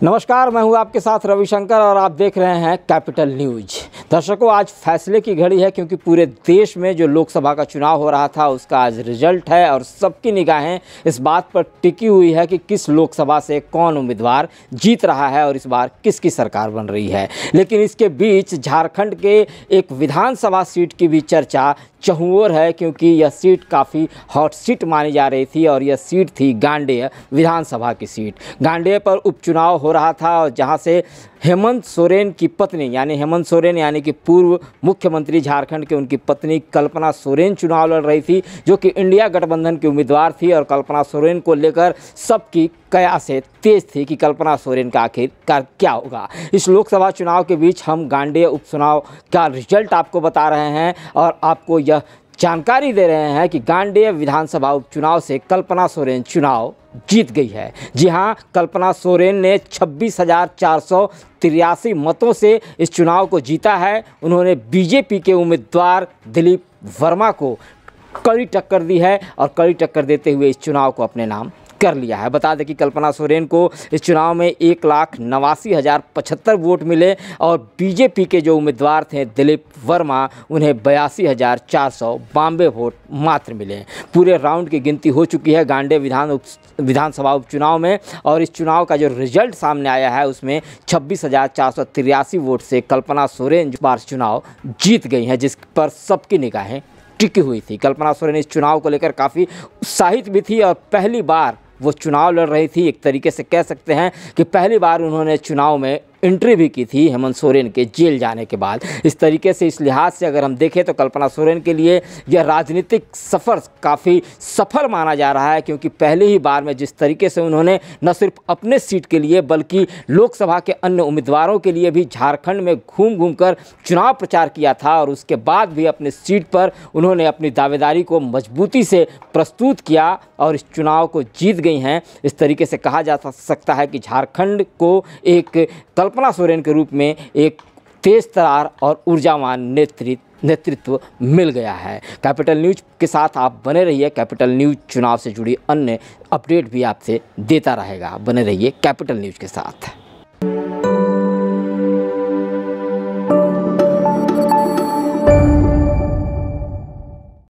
नमस्कार, मैं हूं आपके साथ रविशंकर और आप देख रहे हैं कैपिटल न्यूज। दर्शकों, आज फैसले की घड़ी है क्योंकि पूरे देश में जो लोकसभा का चुनाव हो रहा था उसका आज रिजल्ट है और सबकी निगाहें इस बात पर टिकी हुई है कि किस लोकसभा से कौन उम्मीदवार जीत रहा है और इस बार किसकी सरकार बन रही है। लेकिन इसके बीच झारखंड के एक विधानसभा सीट की भी चर्चा चहुओर है क्योंकि यह सीट काफ़ी हॉट सीट मानी जा रही थी और यह सीट थी गांडेय विधानसभा की सीट। गांडेय पर उपचुनाव हो रहा था और जहां से हेमंत सोरेन की पत्नी हेमंत सोरेन यानी कि पूर्व मुख्यमंत्री झारखंड के उनकी पत्नी कल्पना सोरेन चुनाव लड़ रही थी, जो कि इंडिया गठबंधन की उम्मीदवार थी और कल्पना सोरेन को लेकर सबकी कयासें तेज थी कि कल्पना सोरेन का आखिरकार क्या होगा। इस लोकसभा चुनाव के बीच हम गांडेय उपचुनाव का रिजल्ट आपको बता रहे हैं और आपको यह जानकारी दे रहे हैं कि गांडेय विधानसभा उपचुनाव से कल्पना सोरेन चुनाव जीत गई है। जी हां, कल्पना सोरेन ने 26,483 मतों से इस चुनाव को जीता है। उन्होंने बीजेपी के उम्मीदवार दिलीप वर्मा को कड़ी टक्कर दी है और कड़ी टक्कर देते हुए इस चुनाव को अपने नाम कर लिया है। बता दें कि कल्पना सोरेन को इस चुनाव में 1,89,075 वोट मिले और बीजेपी के जो उम्मीदवार थे दिलीप वर्मा, उन्हें 82,492 वोट मात्र मिले। पूरे राउंड की गिनती हो चुकी है गांडेय विधानसभा उपचुनाव में और इस चुनाव का जो रिजल्ट सामने आया है उसमें 26,483 वोट से कल्पना सोरेन इस बार चुनाव जीत गई हैं, जिस पर सबकी निगाहें टिकी हुई थी। कल्पना सोरेन इस चुनाव को लेकर काफ़ी उत्साहित भी थी और पहली बार वो चुनाव लड़ रही थी। एक तरीके से कह सकते हैं कि पहली बार उन्होंने चुनाव में एंट्री भी की थी हेमंत सोरेन के जेल जाने के बाद। इस तरीके से, इस लिहाज से अगर हम देखें तो कल्पना सोरेन के लिए यह राजनीतिक सफ़र काफ़ी सफल माना जा रहा है क्योंकि पहली ही बार में जिस तरीके से उन्होंने न सिर्फ अपने सीट के लिए बल्कि लोकसभा के अन्य उम्मीदवारों के लिए भी झारखंड में घूम घूम कर चुनाव प्रचार किया था और उसके बाद भी अपने सीट पर उन्होंने अपनी दावेदारी को मजबूती से प्रस्तुत किया और इस चुनाव को जीत गई हैं। इस तरीके से कहा जा सकता है कि झारखंड को एक कल्पना सोरेन के रूप में एक तेज तरार और ऊर्जावान नेतृत्व मिल गया है। कैपिटल न्यूज के साथ आप बने रहिए। कैपिटल न्यूज चुनाव से जुड़ी अन्य अपडेट भी आपसे देता रहेगा। बने रहिए कैपिटल न्यूज के साथ।